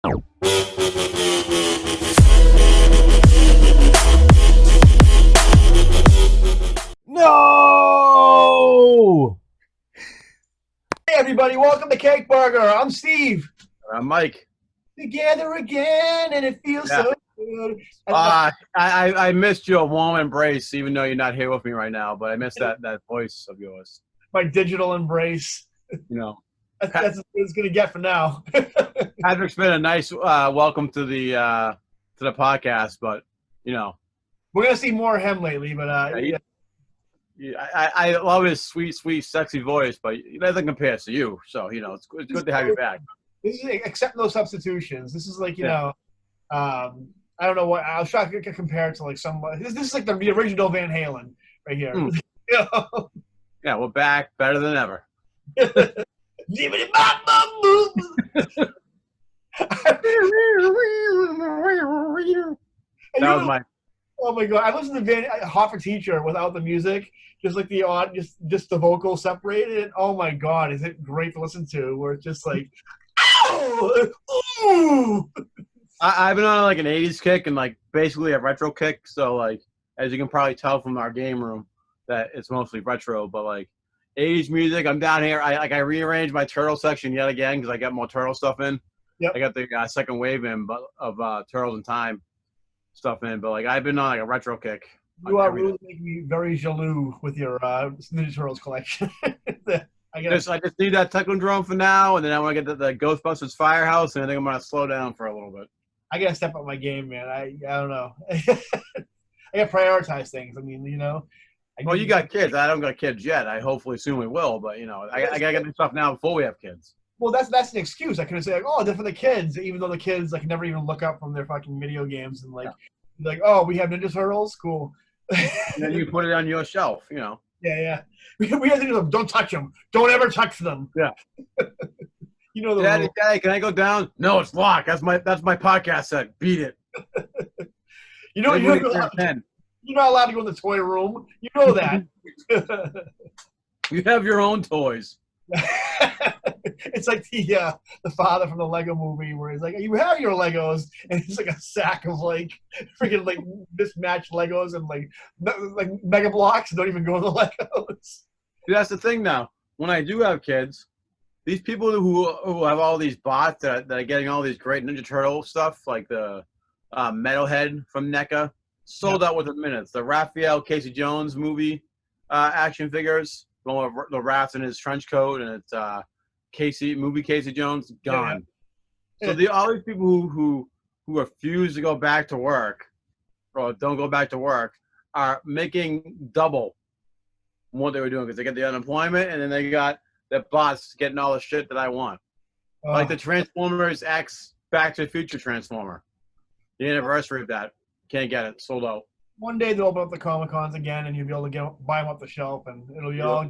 No! Hey everybody, welcome to Cake Burger. I'm Steve. I'm Mike. Together again, and it feels so good. I missed your warm embrace, even though you're not here with me right now. But I missed that voice of yours. My digital embrace. You know, that's as good as it's gonna get for now. Patrick's been a nice welcome to the podcast, but you know, we're gonna see more of him lately. But I love his sweet, sexy voice, but nothing compares to you. So you know, it's good to have you back. This is except no substitutions. This is like know, I don't know what I'll try to compare it to like someone. This is like the original Van Halen right here. You know? Yeah, we're back, better than ever. That was my. Oh my god! I listened to Van Hot for Teacher without the music, just like the odd, just the vocal separated. Oh my god, is it great to listen to? Where it's just like, ow, ooh. I've been on like an '80s kick and like basically a retro kick. So like, as you can probably tell from our game room, that it's mostly retro. But like, '80s music. I'm down here. I rearranged my turtle section yet again because I got more turtle stuff in. Yep. I got the second wave in, but of Turtles in Time stuff in. But like, I've been on like a retro kick. You are really making me very jaloux with your Ninja Turtles collection. I just need that Technodrome for now, and then I want to get the Ghostbusters Firehouse, and I think I'm going to slow down for a little bit. I got to step up my game, man. I don't know. I got to prioritize things. I mean, you know. Well, you got kids. I don't got kids yet. I hopefully soon we will, but you know, I got to get this stuff now before we have kids. Well, that's an excuse. I could say like, oh, they're for the kids, even though the kids like never even look up from their fucking video games and like, oh, we have Ninja Turtles, cool. And then you put it on your shelf, you know. Yeah. We have to do them. Don't touch them. Don't ever touch them. Yeah. You know the Daddy, can I go down? No, it's locked. That's my podcast set. Beat it. You're not allowed to go in the toy room. You know that. You have your own toys. It's like the father from the Lego movie where he's like, you have your Legos, and it's like a sack of like freaking like mismatched Legos and like Mega Blocks don't even go in the Legos. See, that's the thing now. When I do have kids, these people who have all these bots that are getting all these great Ninja Turtle stuff, like the Metalhead from NECA, sold out within minutes. The Raphael Casey Jones movie action figures, the Raph in his trench coat, and it's Casey Jones gone. Yeah. So all these people who refuse to go back to work or don't go back to work are making double what they were doing because they get the unemployment and then they got their bots getting all the shit that I want. Like the Transformers X Back to the Future Transformer. The anniversary of that. Can't get it. Sold out. One day they'll open up the Comic-Cons again and you'll be able to buy them off the shelf and it'll be all...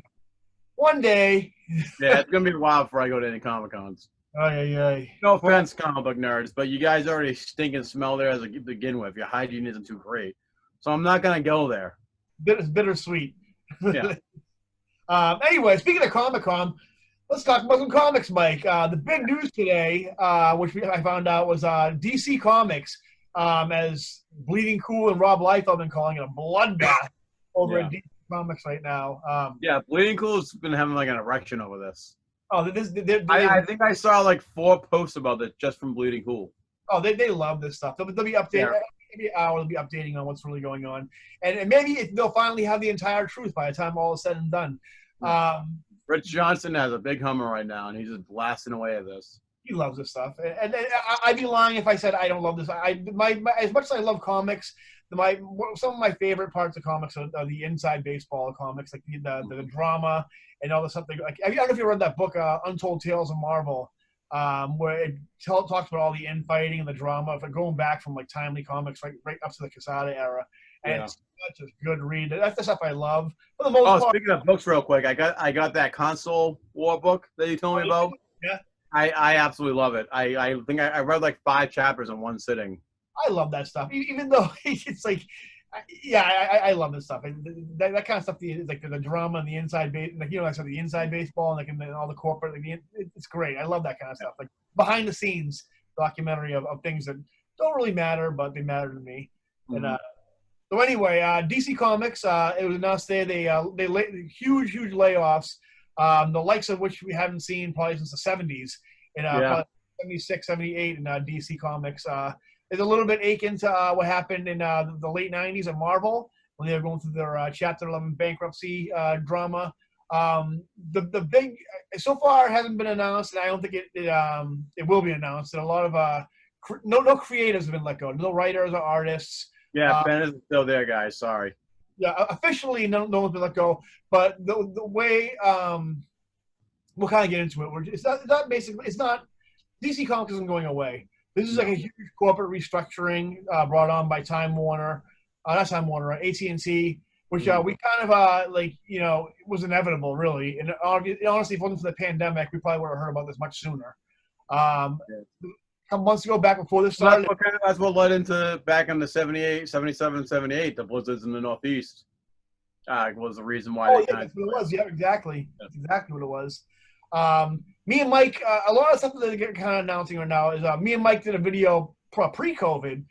One day. Yeah, it's going to be a while before I go to any Comic-Cons. Yeah. No offense, comic book nerds, but you guys already stink and smell there to begin with. Your hygiene isn't too great. So I'm not going to go there. It's bittersweet. Yeah. Anyway, speaking of Comic-Con, let's talk about some comics, Mike. The big news today, which I found out, was DC Comics, as Bleeding Cool and Rob Liefeld have been calling it a bloodbath over at DC Comics right now. Bleeding Cool's been having like an erection over this. Oh, I think I saw like 4 posts about this just from Bleeding Cool. Oh, they love this stuff. They'll be updating. Yeah. Maybe an hour they'll be updating on what's really going on, and maybe they'll finally have the entire truth by the time all is said and done. Rich Johnson has a big Hummer right now, and he's just blasting away at this. He loves this stuff, and I'd be lying if I said I don't love this. As much as I love comics, some of my favorite parts of comics are the inside baseball comics, like the drama and all the stuff. Like, I don't know if you read that book, Untold Tales of Marvel, where it talks about all the infighting and the drama, going back from like Timely Comics right up to the Quesada era. And it's such a good read. That's the stuff I love. For the most part, speaking of books, real quick, I got that console war book that you told me about. Yeah. I absolutely love it. I think I read like 5 chapters in one sitting. I love that stuff, even though it's like, I love this stuff. And that kind of stuff, like the drama and the inside, like the inside baseball and like and all the corporate. Like, it's great. I love that kind of stuff. Like behind the scenes documentary of things that don't really matter, but they matter to me. Mhm. And so anyway, DC Comics, it was announced they huge layoffs, the likes of which we haven't seen probably since the 70s, and probably 76, 78 in DC Comics. There's a little bit akin to what happened in the late 90s at Marvel when they were going through their Chapter 11 bankruptcy drama. The big so far hasn't been announced, and I don't think it will be announced. And a lot of no creatives have been let go, no writers or artists. Yeah, Ben is still there, guys. Sorry. Yeah, officially no one's been let go, but the way we'll kind of get into it. It's not basically, it's not, DC Comics isn't going away. This is like a huge corporate restructuring brought on by Time Warner, not Time Warner, AT&T, which we kind of it was inevitable, really. And honestly, if it wasn't for the pandemic, we probably would have heard about this much sooner. A couple months ago, back before this started. That's what led into back in the 78, 77, 78, the blizzards in the Northeast. Was the reason why they that's what it was. Yeah, exactly. That's exactly what it was. Me and Mike, a lot of stuff that they're kind of announcing right now is me and Mike did a video pre-COVID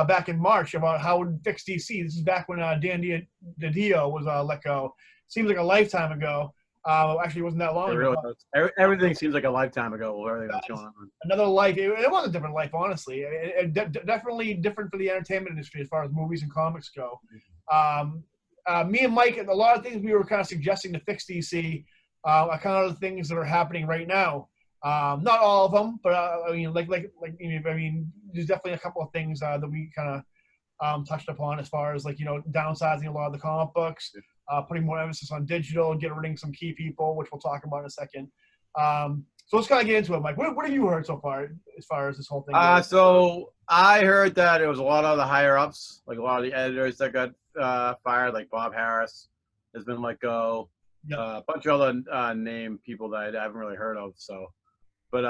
back in March about how it would fix DC. This is back when Dan DiDio was let go. Seems like a lifetime ago. Actually, it wasn't that long ago. Really everything seems like a lifetime ago. Everything that's going on. Another life. It was a different life, honestly. Definitely different for the entertainment industry as far as movies and comics go. Me and Mike, a lot of things we were kind of suggesting to fix DC are kind of the things that are happening right now. Not all of them, but I mean, there's definitely a couple of things that we kind of touched upon as far as downsizing a lot of the comic books, putting more emphasis on digital, getting rid of some key people, which we'll talk about in a second. So let's kind of get into it, Mike. What have you heard so far as this whole thing goes? So I heard that it was a lot of the higher ups, like a lot of the editors that got fired, like Bob Harris has been let go. Yep. A bunch of other named people that I haven't really heard of. So, but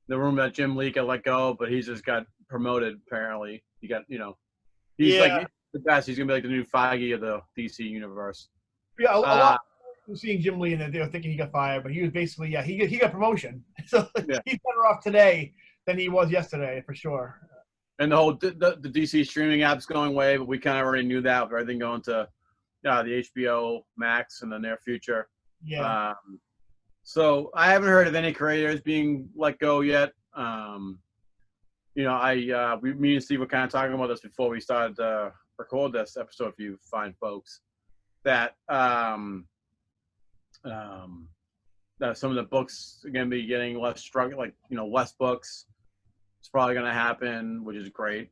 the rumor that Jim Lee got let go, but he's just got promoted. Apparently, he got he's like the best. He's gonna be like the new Feige of the DC universe. Yeah, a lot of seeing Jim Lee and they were thinking he got fired, but he was basically he got promotion. So he's better off today than he was yesterday for sure. And the whole the DC streaming app's going away, but we kind of already knew that with everything going to the HBO Max in the near future. Yeah. So I haven't heard of any creators being let go yet. Me and Steve were kind of talking about this before we started to record this episode. If you find folks that that some of the books are going to be getting less struggle, less books. It's probably going to happen, which is great.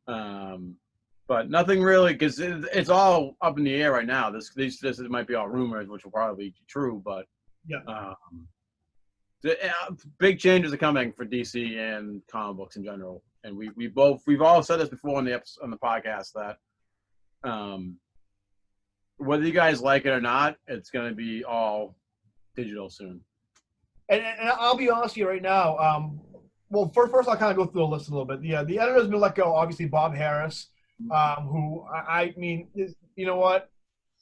But nothing really, because it's all up in the air right now. This might be all rumors, which will probably be true, but big changes are coming for DC and comic books in general. And we've all said this before on the podcast that whether you guys like it or not, it's going to be all digital soon. And I'll be honest with you right now. Well, first I'll kind of go through the list a little bit. The editor's been let go. Obviously, Bob Harris, who I mean, you know what?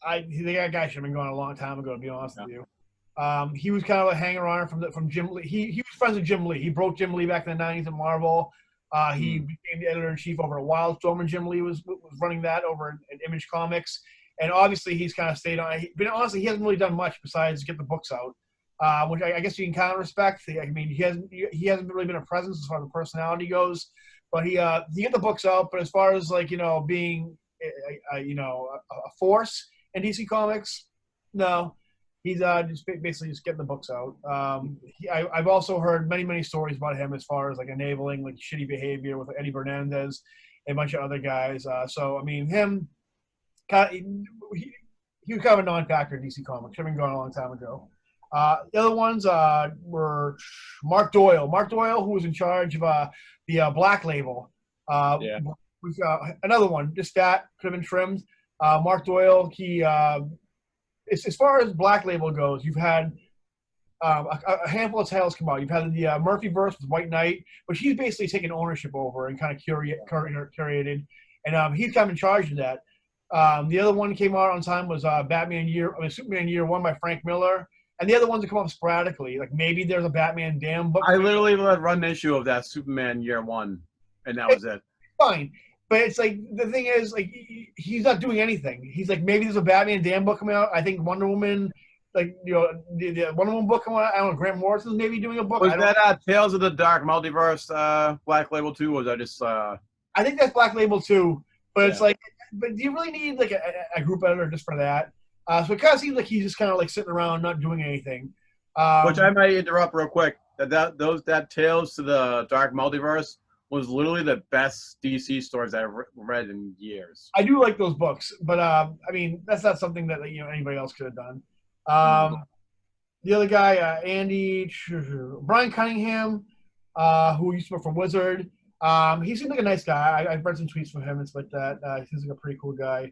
That guy should have been gone a long time ago. To be honest with you, he was kind of a hanger on from Jim Lee. He was friends with Jim Lee. He broke Jim Lee back in the '90s at Marvel. He became the editor-in-chief over at Wildstorm, and Jim Lee was running that over at Image Comics. And obviously, he's kind of stayed on. But honestly, he hasn't really done much besides get the books out. Which I guess you can kind of respect. I mean, he hasn't really been a presence as far as the personality goes, but he get the books out. But as far as being a force in DC Comics, no, he's just basically just getting the books out. I've also heard many stories about him as far as enabling shitty behavior with Eddie Bernandez and a bunch of other guys. So I mean, he was kind of a non-factor in DC Comics. Should have been gone a long time ago. The other ones were Mark Doyle. Mark Doyle, who was in charge of the Black Label. We've got another one. Just that could have been trimmed. Mark Doyle, as far as Black Label goes, you've had a handful of titles come out. You've had the Murphyverse with White Knight, which he's basically taken ownership over and kind of curated. And he's kind of in charge of that. The other one came out on time was Superman Year 1 by Frank Miller. and the other ones that come up sporadically. Like maybe there's a Batman Damn book. I literally read one issue of that Superman Year One, and that was it. Fine, but it's like the thing is like he's not doing anything. He's like maybe there's a Batman Damn book coming out. I think Wonder Woman, like the Wonder Woman book coming out. I don't know. Grant Morrison's maybe doing a book. Was that Tales of the Dark Multiverse Black Label 2? Was I just? I think that's Black Label 2, but it's like, but do you really need like a group editor just for that? So it kind of seems like he's just kind of like sitting around not doing anything. Which I might interrupt real quick. That Tales to the Dark Multiverse was literally the best DC stories I've read in years. I do like those books, but I mean that's not something that anybody else could have done. The other guy, Brian Cunningham, who used to work for Wizard. He seems like a nice guy. I've read some tweets from him and stuff like that. He seems like a pretty cool guy.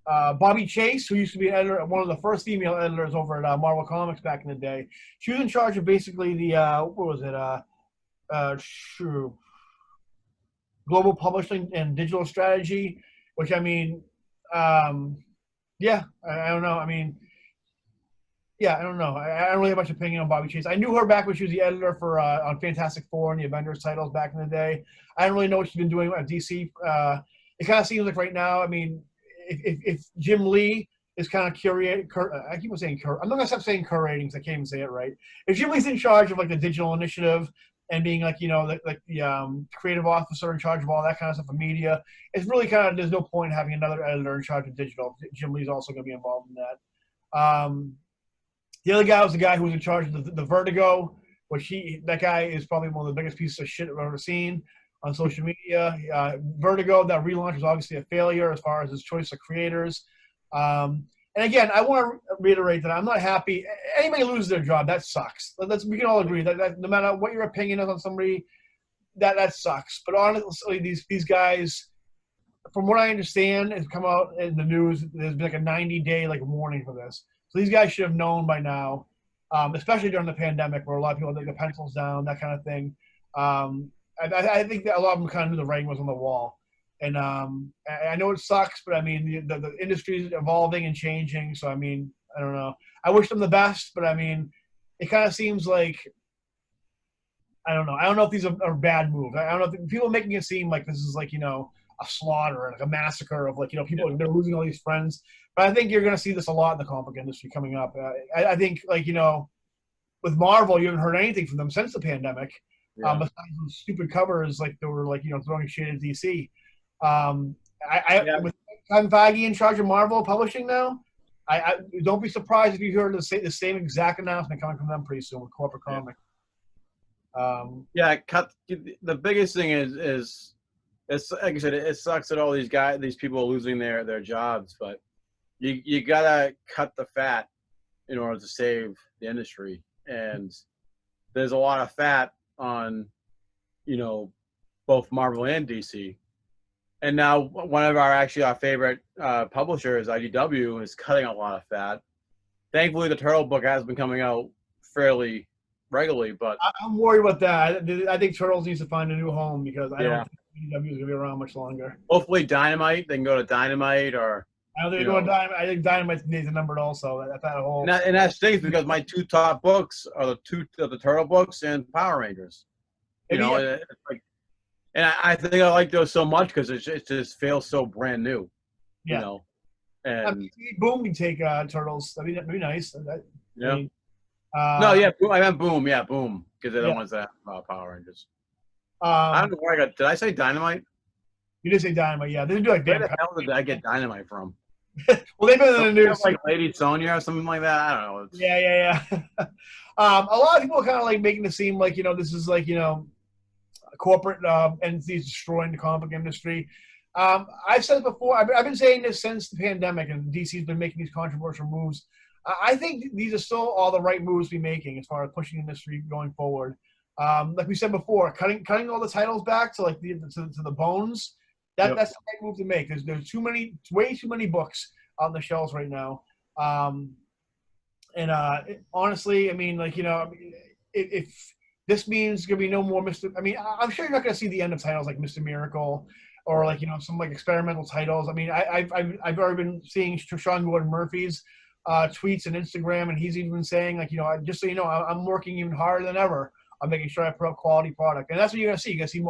Bobby Chase, who used to be an editor, one of the first female editors over at Marvel Comics back in the day. She was in charge of basically the global publishing and digital strategy, which I mean, I don't know. I mean, I don't know. I don't really have much opinion on Bobby Chase. I knew her back when she was the editor for on Fantastic Four and the Avengers titles back in the day. I don't really know what she's been doing at DC. It kind of seems like right now, I mean, if Jim Lee is kind of curating, I keep on saying I'm not gonna stop saying curating because I can't even say it right. If Jim Lee's in charge of like the digital initiative and being like the creative officer in charge of all that kind of stuff for media, it's really kind of there's no point in having another editor in charge of digital. Jim Lee's also going to be involved in that. The other guy was the guy who was in charge of the Vertigo, which that guy is probably one of the biggest pieces of shit I've ever seen on social media. Vertigo, that relaunch was obviously a failure as far as his choice of creators. And again, I want to reiterate that I'm not happy. Anybody loses their job, that sucks. We can all agree that no matter what your opinion is on somebody, that sucks. But honestly, these guys, from what I understand, has come out in the news. There's been like a 90-day warning for this. So these guys should have known by now, especially during the pandemic where a lot of people take the pencils down, that kind of thing. I think that a lot of them kind of knew the writing was on the wall. And I know it sucks, but I mean, the industry is evolving and changing. So, I mean, I don't know. I wish them the best, but I mean, it kind of seems like, I don't know. I don't know if these are bad moves. I don't know if people are making it seem like this is a slaughter, like a massacre of people, they're losing all these friends. But I think you're going to see this a lot in the comic industry coming up. I think with Marvel, you haven't heard anything from them since the pandemic. Besides those stupid covers, they were throwing shade at DC. With Kevin Feige in charge of Marvel Publishing now, I don't be surprised if you hear the same exact announcement coming from them pretty soon with corporate comic. The biggest thing is it's like I said, it sucks that all these people are losing their jobs, but you gotta cut the fat in order to save the industry, and there's a lot of fat on both Marvel and DC. And now one of our favorite publishers, IDW, is cutting a lot of fat. Thankfully, the Turtle book has been coming out fairly regularly, but I'm worried about that. I think Turtles needs to find a new home because I don't think IDW is going to be around much longer. Hopefully Dynamite, they can go to Dynamite or... I don't think they're going Dynamite. I think Dynamite needs a number also. That's that whole... And that stinks because my two top books are the two of the Turtle books and Power Rangers. It's like... And I think I like those so much because it just feels so brand new, And Boom can take Turtles. I mean, that'd be nice. I meant Boom. Yeah, Boom, because they're the ones that have Power Rangers. I don't know where I got. Did I say Dynamite? You did say Dynamite. Yeah, they do where the hell did I get Dynamite from? Well, they've been in the news, like Lady Sonya or something like that. I don't know. Yeah. A lot of people are kind of making it seem like this is corporate entities destroying the comic industry. I've said it before. I've been saying this since the pandemic, and DC's been making these controversial moves. I think these are still all the right moves to be making as far as pushing the industry going forward. Like we said before, cutting all the titles back to the bones. That's the right move to make. There's way too many books on the shelves right now. Honestly, I mean, if this means going to be no more Mr. I mean, I'm sure you're not going to see the end of titles like Mr. Miracle or some experimental titles. I mean, I've already been seeing Sean Gordon Murphy's tweets and Instagram, and he's even saying, like, just so you know, I'm working even harder than ever. I'm making sure I put up quality product, and that's what you're gonna see. You're gonna see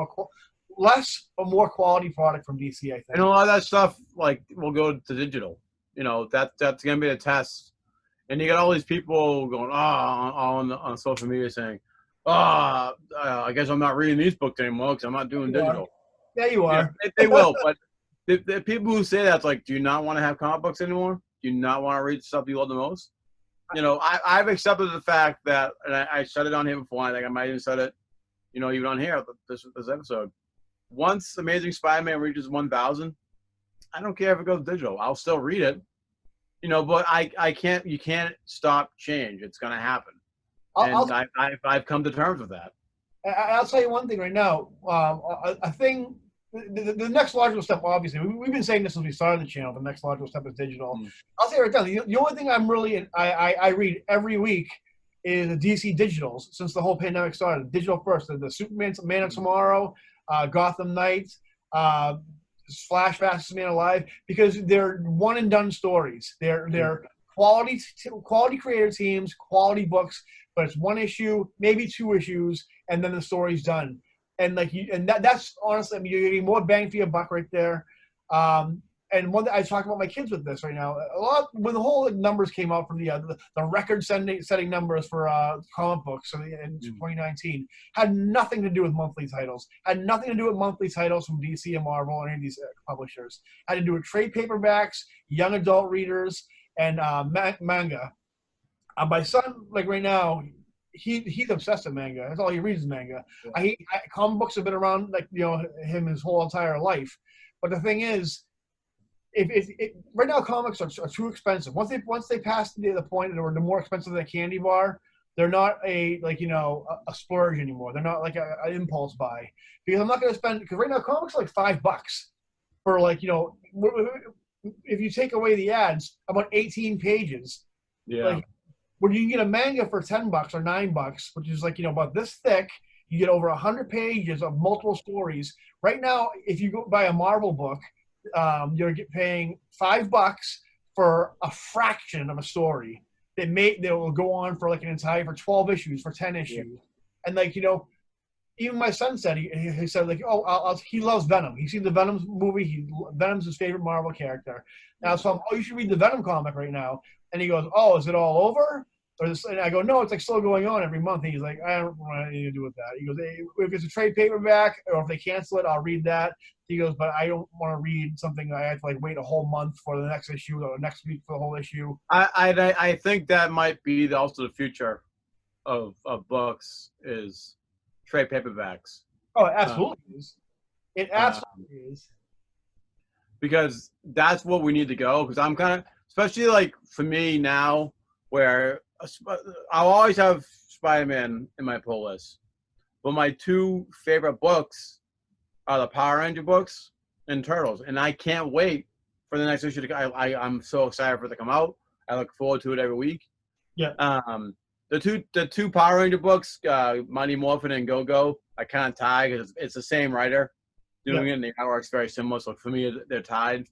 less but more quality product from DC, I think. And a lot of that stuff like will go to digital. That's gonna be a test. And you got all these people going on social media saying, I guess I'm not reading these books anymore because I'm not doing digital. Yeah, you are. Yeah, they will, but the people who say that's like, do you not want to have comic books anymore? Do you not want to read stuff you love the most? I've accepted the fact that, and I said it on here before. I think I might even said it, even on here this episode. Once Amazing Spider-Man reaches 1,000, I don't care if it goes digital. I'll still read it. But I can't. You can't stop change. It's going to happen, I've come to terms with that. I'll tell you one thing right now. A thing. The next logical step, obviously, we've been saying this since we started the channel. The next logical step is digital. I'll say right now, the only thing I read every week is the DC digitals since the whole pandemic started. Digital first, the Superman, Man of Tomorrow, Gotham Knights, Flash, Fastest Man Alive, because they're one and done stories. They're quality creator teams, quality books, but it's one issue, maybe 2 issues, and then the story's done. And that's honestly, I mean, you're getting more bang for your buck right there. And one that I talk about my kids with this right now. When the whole numbers came out from the record-setting numbers for comic books in 2019 had nothing to do with monthly titles. Had nothing to do with monthly titles from DC and Marvel or any of these publishers. Had to do with trade paperbacks, young adult readers, and manga. My son, like right now, he's obsessed with manga. That's all he reads is manga. Yeah. Comic books have been around him his whole entire life. But the thing is, right now comics are too expensive. Once they pass the point where they're more expensive than a candy bar, they're not a splurge anymore. They're not like an impulse buy, because I'm not going to spend, because right now comics are like $5 for if you take away the ads, about 18 pages. Yeah. Where you can get a manga for $10 or $9, which is about this thick. You get over 100 pages of multiple stories. Right now, if you go buy a Marvel book, you're paying $5 for a fraction of a story that will go on for for 12 issues, for 10 issues. Yeah. And even my son said, he said he loves Venom. He's seen the Venom movie. Venom's his favorite Marvel character. Now, so you should read the Venom comic right now. And he goes, is it all over? And I go, no, it's still going on every month. And he's like, I don't want anything to do with that. He goes, if it's a trade paperback or if they cancel it, I'll read that. He goes, but I don't want to read something I have to wait a whole month for the next issue or next week for the whole issue. I think that might be also the future of books is trade paperbacks. Oh, it absolutely is. It absolutely is. Because that's what we need to go. Because I'm kind of, especially for me now, where I'll always have Spider-Man in my pull list, but my 2 favorite books are the Power Ranger books and Turtles, and I can't wait for the next issue to come. I'm so excited for it to come out. I look forward to it every week. Yeah. The two Power Ranger books, Mighty Morphin and Go-Go, I kind of tie because it's the same writer doing it, and the artwork's very similar. So for me, they're tied.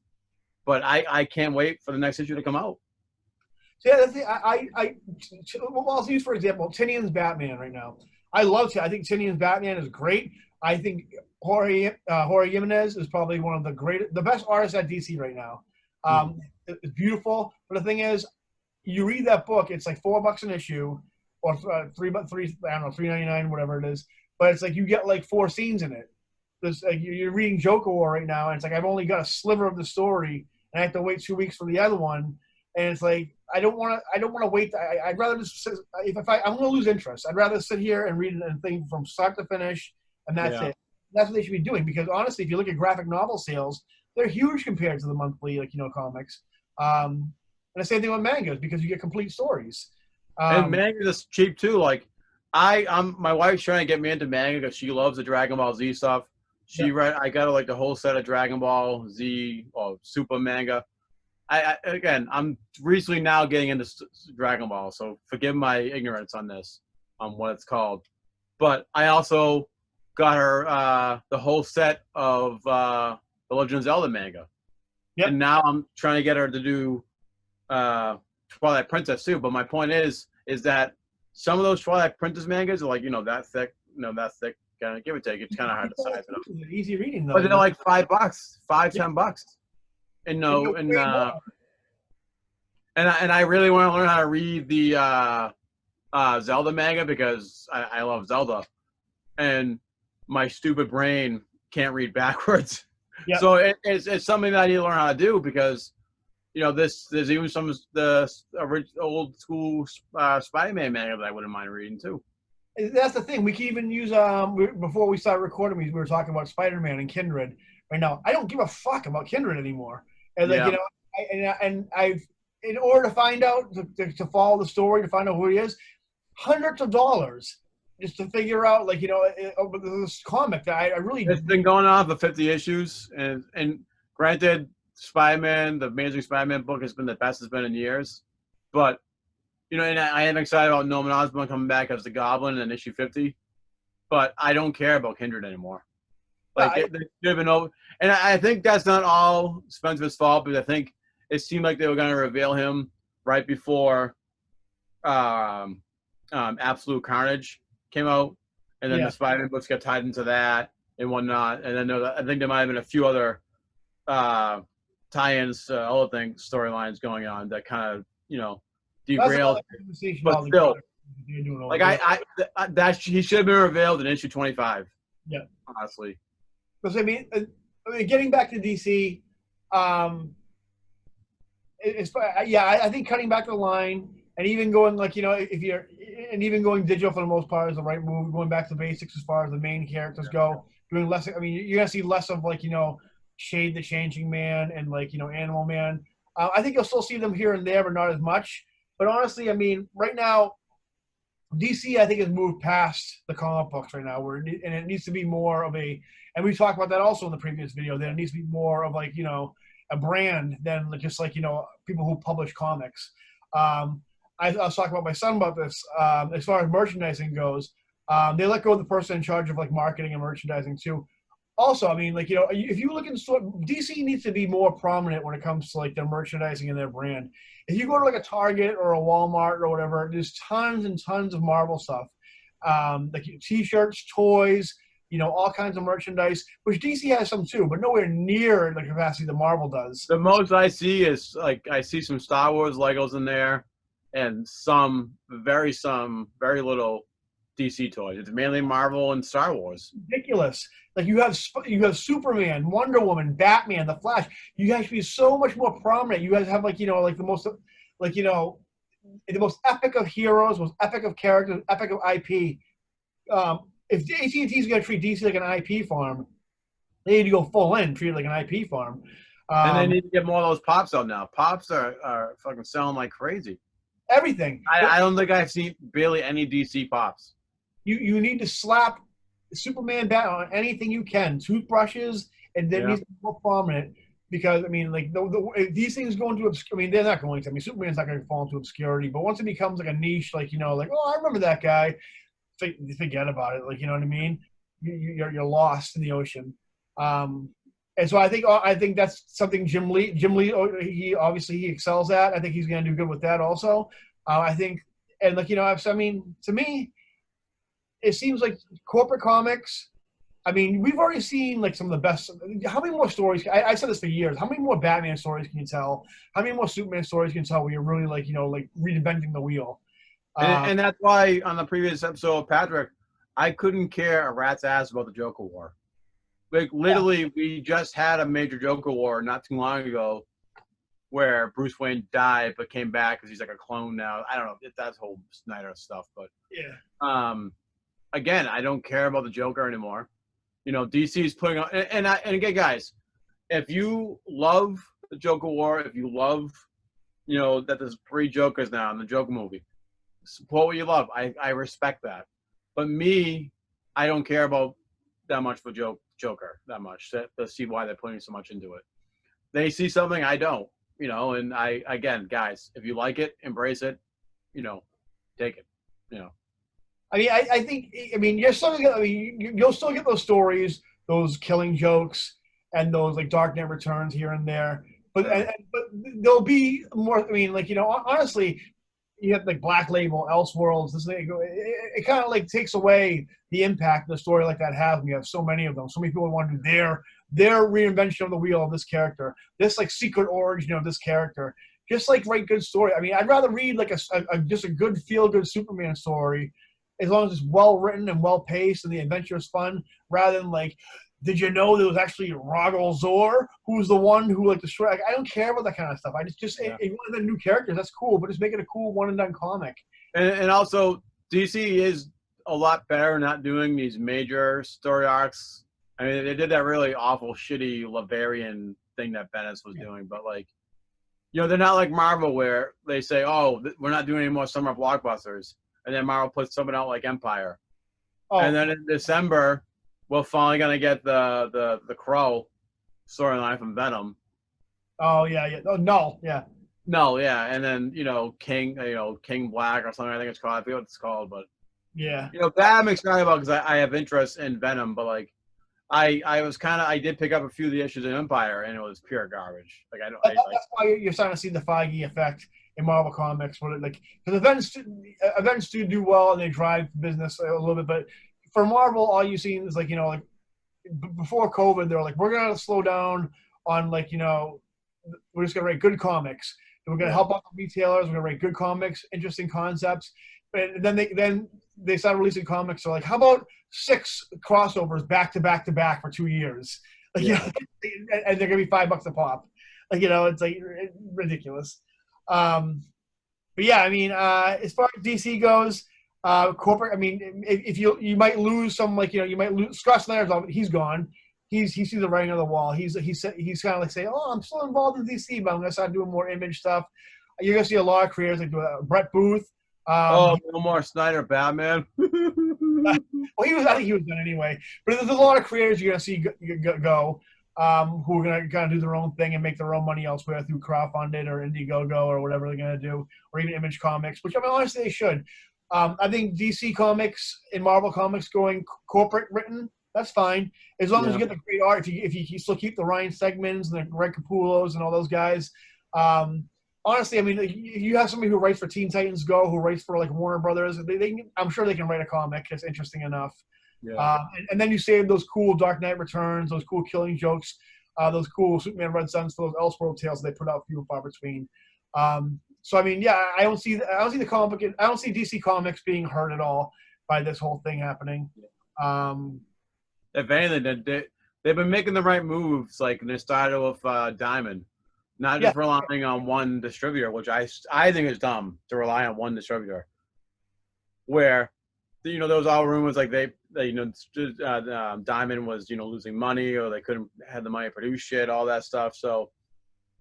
But I can't wait for the next issue to come out. Yeah, that's the I'll use for example Timmy and Batman right now. I think Timmy and Batman is great. I think Jorge Jimenez is probably one of the best artists at DC right now. It's beautiful, but the thing is, you read that book, it's like $4 an issue, or $3.99, whatever it is. But it's you get 4 scenes in it. You're reading Joker War right now, and it's I've only got a sliver of the story, and I have to wait 2 weeks for the other one. And it's I don't want to wait. I'd rather just sit, I'm going to lose interest. I'd rather sit here and read a thing from start to finish, and that's it. That's what they should be doing, because honestly, if you look at graphic novel sales, they're huge compared to the monthly comics. And the same thing with mangas, because you get complete stories. And manga is cheap too. My wife's trying to get me into manga because she loves the Dragon Ball Z stuff. I got her the whole set of Dragon Ball Z or Super manga. I'm recently now getting into Dragon Ball, so forgive my ignorance on this, on what it's called. But I also got her the whole set of the Legend of Zelda manga. Yep. And now I'm trying to get her to do Twilight Princess too. But my point is that some of those Twilight Princess mangas are like that thick, that thick. Kind of give or take. It's kind of hard to size it up. Easy reading though. But they're like $5, Yeah. $10. And no, and way and I really want to learn how to read the Zelda manga because I love Zelda, and my stupid brain can't read backwards. Yep. So it's something that I need to learn how to do because there's even some of the old school Spider-Man manga that I wouldn't mind reading too. That's the thing. We can even use before we started recording, we were talking about SpiderMan and Kindred. Right now, I don't give a fuck about Kindred anymore. And like I've in order to find out to follow the story, to find out who he is, hundreds of dollars just to figure out this comic that I really. It's been going on for 50 issues, and granted, Spider-Man, the Amazing Spider-Man book has been the best it's been in years, but. And I am excited about Norman Osborn coming back as the Goblin in issue 50, but I don't care about Kindred anymore. Like, and I think that's not all Spencer's fault, but I think it seemed like they were going to reveal him right before Absolute Carnage came out, and then the Spider-Man books got tied into that and whatnot, and then I think there might have been a few other tie-ins, other things, storylines going on that kind of, derailed. But still, like that he should have been revealed in issue 25. Yeah, honestly. Because I mean, getting back to DC, I think cutting back the line and even going even going digital for the most part is the right move. Going back to basics as far as the main characters go, doing less. I mean, you're gonna see less of Shade the Changing Man and Animal Man. I think you'll still see them here and there, but not as much. But honestly, I mean, right now, DC, I think, has moved past the comic books right now, and it needs to be more of a, and we talked about that also in the previous video, that it needs to be more of a brand than just people who publish comics. I was talking about my son about this. As far as merchandising goes, they let go of the person in charge of marketing and merchandising too. Also, I mean, if you look in store, DC needs to be more prominent when it comes to their merchandising and their brand. If you go to a Target or a Walmart or whatever, there's tons and tons of Marvel stuff, T-shirts, toys, all kinds of merchandise, which DC has some too, but nowhere near the capacity that Marvel does. The most I see is I see some Star Wars Legos in there, and some very little DC toys. It's mainly Marvel and Star Wars. Ridiculous. You have Superman, Wonder Woman, Batman, The Flash. You guys should be so much more prominent. You guys have the most the most epic of heroes, most epic of characters, epic of IP. If AT&T is going to treat DC like an IP farm, they need to go full in, treat it like an IP farm. And they need to get more of those pops out now. Pops are fucking selling like crazy. Everything. I don't think I've seen barely any DC pops. You need to slap Superman bat on anything you can, toothbrushes, and then needs to be more prominent because I mean, these things go into I mean, they're not going to. I mean, Superman's not going to fall into obscurity, but once it becomes a niche, oh, I remember that guy. Forget about it. You know what I mean? You're lost in the ocean. And so I think that's something Jim Lee. He obviously excels at. I think he's going to do good with that also. I think, and I mean, to me, it seems like corporate comics. I mean, we've already seen some of the best. How many more stories? I said this for years. How many more Batman stories can you tell? How many more Superman stories can you tell where you're really reinventing the wheel? And that's why on the previous episode of Patrick, I couldn't care a rat's ass about the Joker War. Literally, we just had a major Joker War not too long ago, where Bruce Wayne died but came back because he's a clone now. I don't know if that's whole Snyder stuff, but again, I don't care about the Joker anymore. DC is putting on, and again, guys, if you love the Joker War, if you love, that there's 3 Jokers now in the Joker movie, support what you love. I respect that. But me, I don't care about that much for Joker that much to see why they're putting so much into it. They see something I don't, and again, guys, if you like it, embrace it, take it, I mean, I think, you're still you'll still get those stories, those Killing Jokes, and those Dark Knight Returns here and there. But but there'll be more. I mean, like, honestly, you have like Black Label, Elseworlds. This thing, it kind of like takes away the impact of the story like that has when you have so many of them. So many people want to do their reinvention of the wheel of this character, this like secret origin of this character. Just like write good story. I mean, I'd rather read like just a good feel good Superman story, as long as it's well written and well paced and the adventure is fun, rather than like, did you know there was actually Rogol Zor, who's the one who like destroyed? Like, I don't care about that kind of stuff. I just if you want the new characters, that's cool, but just make it a cool one and done comic. And also DC is a lot better not doing these major story arcs. I mean, they did that really awful, shitty Laverian thing that Bendis was doing, but like, they're not like Marvel where they say, "Oh, we're not doing any more summer blockbusters," and then Marvel puts something out like Empire, and then in December we're finally gonna get the Crow storyline from Venom. Oh yeah. Oh, no, yeah. No, yeah, and then King Black or something. I think it's called. I forget what it's called, but yeah. That I'm excited about because I have interest in Venom, but like. I did pick up a few of the issues in Empire, and it was pure garbage. Like that's why you're starting to see the Feige effect in Marvel Comics, where like because events do well and they drive business a little bit, but for Marvel, all you've seen is like like before COVID, they're like, we're gonna slow down on like we're just gonna write good comics, and we're gonna help out the retailers. We're gonna write good comics, interesting concepts, and then they started releasing comics. So like, how about 6 crossovers back to back for 2 years? Like, and they're gonna be $5 a pop. Like, it's like ridiculous. But yeah, I mean, as far as DC goes, corporate. I mean, if you might lose some, like you might lose Scott Snyder's. He's gone. He sees the writing on the wall. He's kind of like saying, "Oh, I'm still involved in DC, but I'm gonna start doing more image stuff." You're gonna see a lot of creators like Brett Booth. No more Snyder Batman. Well, I think he was done anyway. But there's a lot of creators you're gonna see go who are gonna kind of do their own thing and make their own money elsewhere through crowdfunded or Indiegogo or whatever they're gonna do, or even Image Comics, which I mean honestly they should. I think DC Comics and Marvel Comics going corporate written, that's fine as long as you get the great art. If you still keep the Ryan Stegmans and the Greg Capullos and all those guys. Honestly, I mean, you have somebody who writes for Teen Titans Go, who writes for like Warner Brothers. I'm sure they can write a comic that's interesting enough. Yeah. And then you save those cool Dark Knight Returns, those cool Killing Jokes, those cool Superman Red Suns for those Elseworld tales they put out few and far between. So I mean, yeah, I don't see the comic. I don't see DC Comics being hurt at all by this whole thing happening. If anything, they've been making the right moves. Like they started with Diamond. Not just relying on one distributor, which I think is dumb to rely on one distributor. Where, there was all rumors like Diamond was losing money or they couldn't have the money to produce shit, all that stuff. So,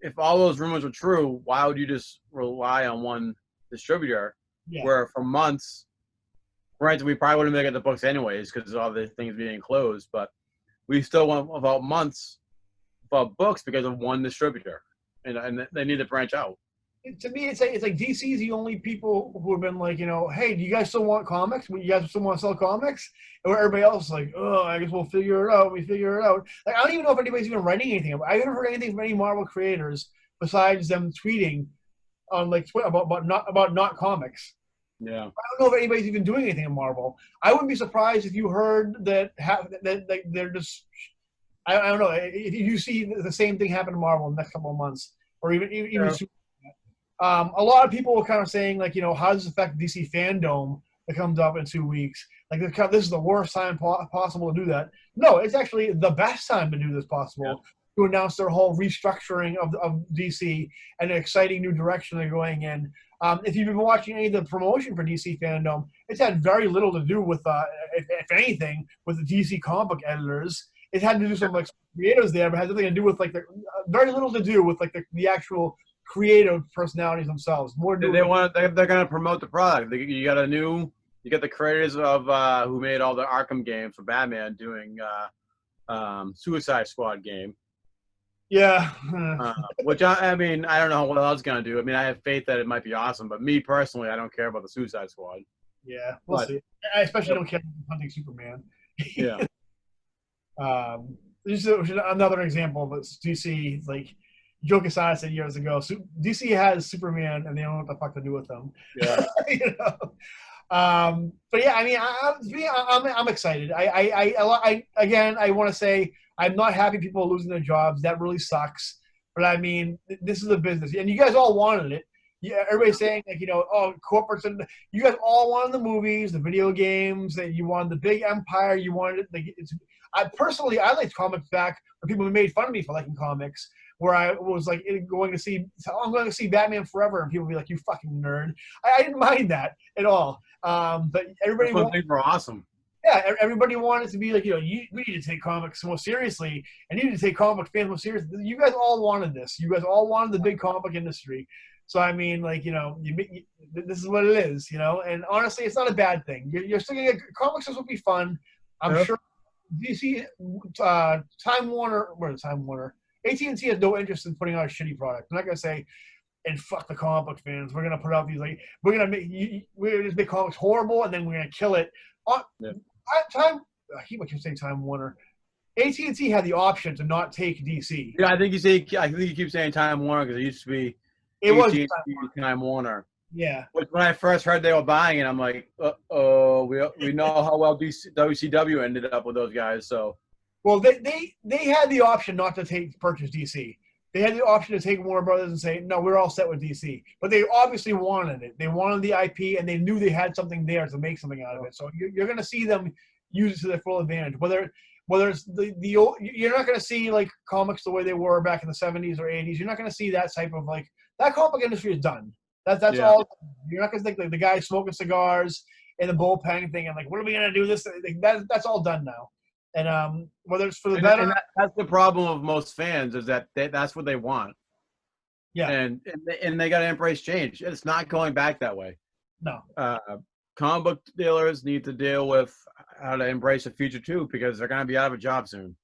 if all those rumors were true, why would you just rely on one distributor? Yeah. Where for months, granted, we probably wouldn't make it the books anyways because of all the things being closed, but we still went about months for books because of one distributor. And they need to branch out. To me, it's like DC's the only people who have been like, hey, do you guys still want comics? You guys still want to sell comics? And everybody else is like, oh, I guess we'll figure it out. We figure it out. Like, I don't even know if anybody's even writing anything. I haven't heard anything from any Marvel creators besides them tweeting on like Twitter about not comics. Yeah. I don't know if anybody's even doing anything in Marvel. I wouldn't be surprised if you heard that they're just. I don't know if you see the same thing happen to Marvel in the next couple of months, or even a lot of people were kind of saying like, how does this affect DC fandom that comes up in 2 weeks? Like this is the worst time possible to do that. No, it's actually the best time to do this possible to announce their whole restructuring of DC and an exciting new direction they're going in. If you've been watching any of the promotion for DC fandom, it's had very little to do with, if anything, with the DC comic book editors. It had to do some like creators there, but had nothing to do with like very little to do with like the actual creative personalities themselves. More they're gonna promote the product. You got the creators of who made all the Arkham games for Batman doing Suicide Squad game. Yeah. Which I mean, I don't know what else it's gonna do. I mean, I have faith that it might be awesome, but me personally, I don't care about the Suicide Squad. Yeah, we'll see. I especially don't care about Hunting Superman. Yeah. This is another example of DC. Like, Joe Quesada said years ago, DC has Superman, and they don't know what the fuck to do with them. Yeah. You know? But yeah, I mean, I'm excited. Again, I want to say I'm not happy people are losing their jobs. That really sucks. But I mean, this is a business, and you guys all wanted it. Yeah, everybody's saying like, oh, corporates, and you guys all wanted the movies, the video games, and you wanted the big empire. You wanted it. Like, I personally, I liked comics back when people made fun of me for liking comics. Where I was like going to see, I'm going to see Batman Forever, and people would be like, "You fucking nerd." I didn't mind that at all. But everybody Those things were awesome. yeah, everybody wanted to be like, we need to take comics more seriously, and you need to take comic fans more seriously. You guys all wanted this. You guys all wanted the big comic industry. So I mean, like, this is what it is, And honestly, it's not a bad thing. You're still gonna get comics. Will be fun. I'm sure. DC, Time Warner, where is Time Warner? AT&T has no interest in putting out a shitty product. I'm not gonna say, and fuck the comic book fans. We're gonna put out these we're gonna just make comics horrible, and then we're gonna kill it. I keep saying Time Warner. AT&T had the option to not take DC. Yeah, I think you keep saying Time Warner because it used to be. It was Time Warner. Yeah. Which when I first heard they were buying it, I'm like, we know how well WCW ended up with those guys. So. Well, they had the option not to purchase DC. They had the option to take Warner Brothers and say, no, we're all set with DC. But they obviously wanted it. They wanted the IP, and they knew they had something there to make something out of it. So you're going to see them use it to their full advantage. Whether it's the old, you're not going to see like comics the way they were back in the 70s or 80s. You're not going to see that type of like that comic industry is done. That's all. You're not going to think like the guy smoking cigars in the bullpen thing and like, what are we going to do this? That's all done now. And whether it's for the better, and that's the problem of most fans is that that's what they want. Yeah, and they got to embrace change. It's not going back that way. No. Comic book dealers need to deal with how to embrace the future too, because they're going to be out of a job soon.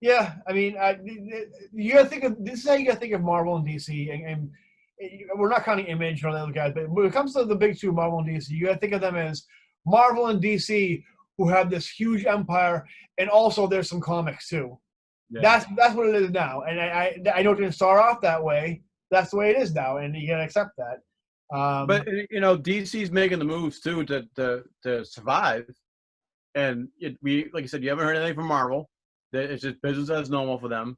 Yeah, I mean, you got to think of this is how you got to think of Marvel and DC, and we're not counting Image or the other guys, but when it comes to the big two, Marvel and DC, you got to think of them as Marvel and DC, who have this huge empire, and also there's some comics too. Yeah. That's what it is now, and I know it didn't start off that way. That's the way it is now, and you gotta accept that. But DC's making the moves too to survive, and like I said, you haven't heard anything from Marvel. It's just business as normal for them.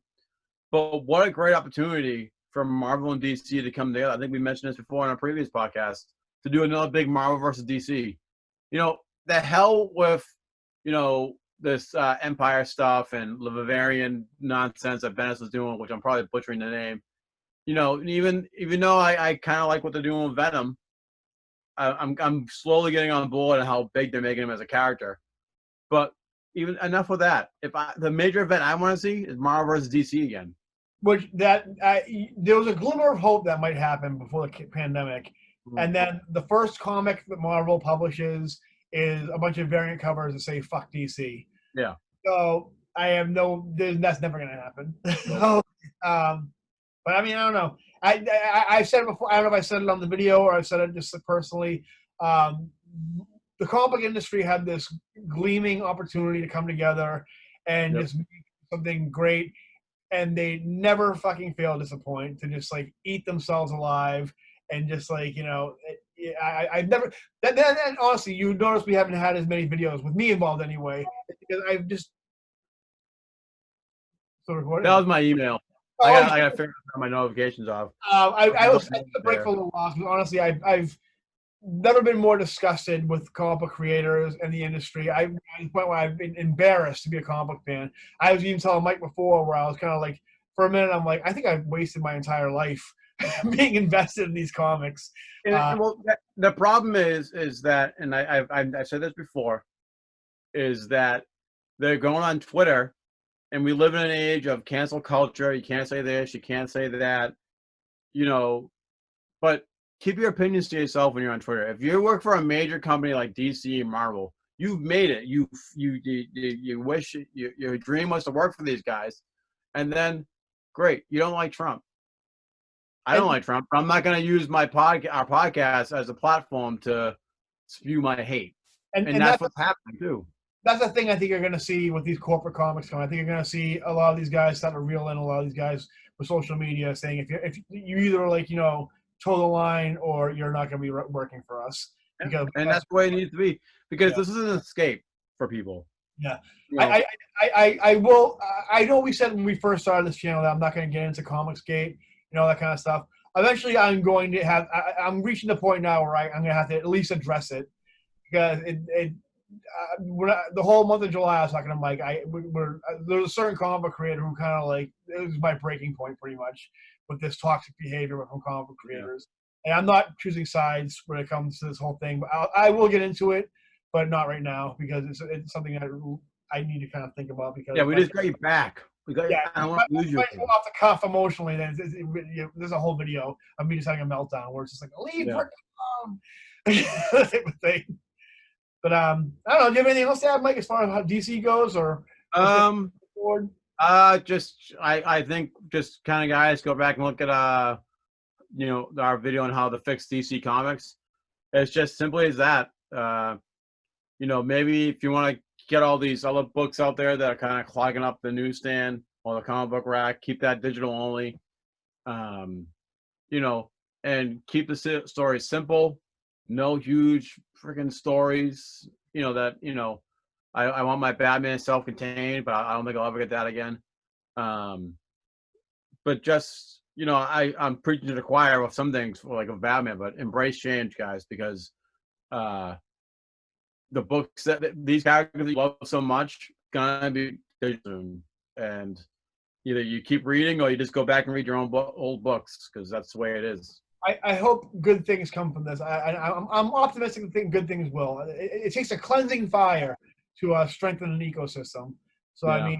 But what a great opportunity for Marvel and DC to come together. I think we mentioned this before on a previous podcast, to do another big Marvel versus DC. The hell with this Empire stuff and the Bavarian nonsense that Bendis was doing, which I'm probably butchering the name. Even though I kind of like what they're doing with Venom, I'm slowly getting on board on how big they're making him as a character. But even enough with that. The major event I want to see is Marvel versus DC again. Which there was a glimmer of hope that might happen before the pandemic, and then the first comic that Marvel publishes is a bunch of variant covers that say "fuck DC." Yeah. So that's never going to happen. So, but I mean, I don't know. I've said it before. I don't know if I said it on the video or I said it just personally. The comic industry had this gleaming opportunity to come together and just make something great, and they never fucking fail to disappoint. To just like eat themselves alive and just like I've never. And honestly, you notice we haven't had as many videos with me involved anyway, because I've just. That was my email. I got to figure out my notifications off. I was taking a break for a little while, because honestly, I've never been more disgusted with comic book creators and the industry. I to the point where I've been embarrassed to be a comic book fan. I was even telling Mike before, where I was kind of like, for a minute, I'm like, I think I've wasted my entire life being invested in these comics. Well, the problem is that, and I've said this before, is that they're going on Twitter, and we live in an age of cancel culture. You can't say this, you can't say that, but keep your opinions to yourself when you're on Twitter. If you work for a major company like DC and Marvel, you've made it. You wish your dream was to work for these guys, and then great, you don't like Trump. I don't like Trump. I'm not going to use our podcast as a platform to spew my hate, and that's what's happening too. that's the thing I think you're going to see with these corporate comics coming. I think you're going to see a lot of these guys starting to reel in a lot of these guys with social media saying if you either like toe the line or you're not going to be working for us because And that's the way it needs to be because yeah. this is an escape for people. Yeah, You know, I will. I know we said when we first started this channel that I'm not going to get into Comicsgate, that kind of stuff. Eventually, I'm going to have. I'm reaching the point now where I'm going to have to at least address it because the whole month of July I was talking to Mike. There's a certain comic book creator who kind of like it was my breaking point pretty much with this toxic behavior from comic book creators. Yeah. And I'm not choosing sides when it comes to this whole thing, but I will get into it. But not right now because it's something that I need to kind of think about. Because we just got you back. We got. Yeah, I don't want to lose you. Off the cuff emotionally. Then there's a whole video of me just having a meltdown where it's just like leave type of thing. But I don't know. Do you have anything else to add, Mike, as far as how DC goes, or just I think just kind of guys go back and look at our video on how to fix DC Comics. It's just simply as that. Maybe if you want to get all these other books out there that are kind of clogging up the newsstand or the comic book rack, keep that digital only. And keep the story simple. No huge freaking stories. I want my Batman self-contained, but I don't think I'll ever get that again. But just I'm preaching to the choir with some things like of Batman, but embrace change, guys, because the books that these characters you love so much gonna be soon, and either you keep reading or you just go back and read your own old books because that's the way it is. I hope good things come from this. I'm optimistic and think good things will. It takes a cleansing fire to strengthen an ecosystem. So yeah.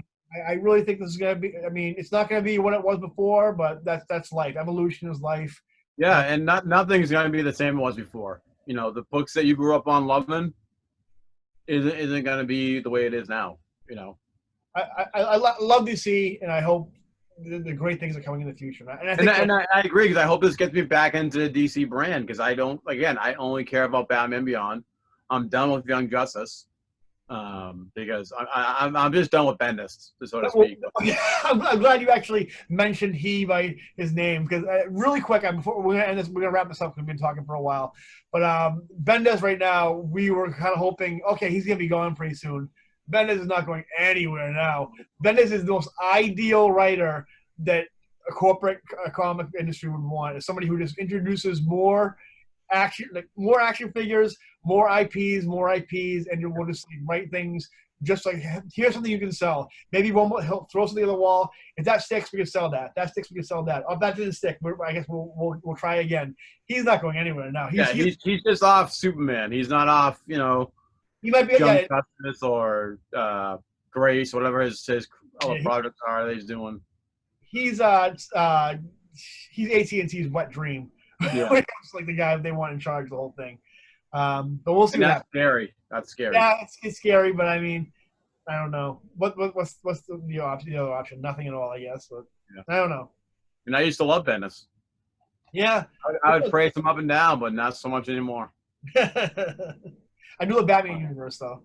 I really think this is gonna be. It's not gonna be what it was before, but that's life. Evolution is life. Yeah, and nothing's gonna be the same it was before. The books that you grew up on loving isn't going to be the way it is now. I love DC, and I hope the great things are coming in the future. And I agree because I hope this gets me back into the DC brand because I only care about Batman Beyond. I'm done with Young Justice because I'm just done with Bendis, so to speak. I'm glad you actually mentioned he by his name because really quick, before we're gonna end this, we're gonna wrap this up because we've been talking for a while. But Bendis right now, we were kind of hoping, okay, he's gonna be gone pretty soon. Bendis is not going anywhere now. Bendis is the most ideal writer that a corporate comic industry would want. Is somebody who just introduces more action figures, more IPs, and we'll just write things just like, here's something you can sell. Maybe he'll throw something on the wall. If that sticks, we can sell that. That sticks, we can sell that. Oh, if that didn't stick, I guess we'll try again. He's not going anywhere now. He's just off Superman. He's not off, he might be Young Justice or Grace, whatever his projects are that he's doing. He's AT&T's wet dream. Yeah. When it comes to, like, the guy they want in charge of the whole thing. But we'll see. That's scary. That's scary. Yeah, it's scary, but I don't know. What's the other option? Nothing at all, I guess. But yeah. I don't know. And I used to love Bendis. Yeah. I would praise him up and down, but not so much anymore. I do the Batman universe, though.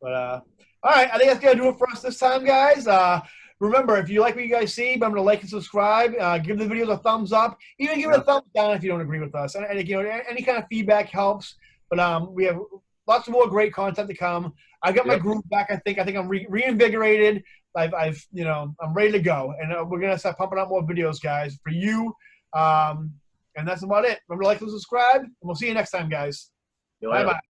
But all right, I think that's gonna do it for us this time, guys. Remember, if you like what you guys see, remember to like and subscribe. Give the videos a thumbs up. Even give it a thumbs down if you don't agree with us. And any kind of feedback helps. But we have lots more great content to come. I got my groove back. I think I'm reinvigorated. I'm ready to go. And we're gonna start pumping out more videos, guys, for you. And that's about it. Remember to like and subscribe. And we'll see you next time, guys. Bye bye.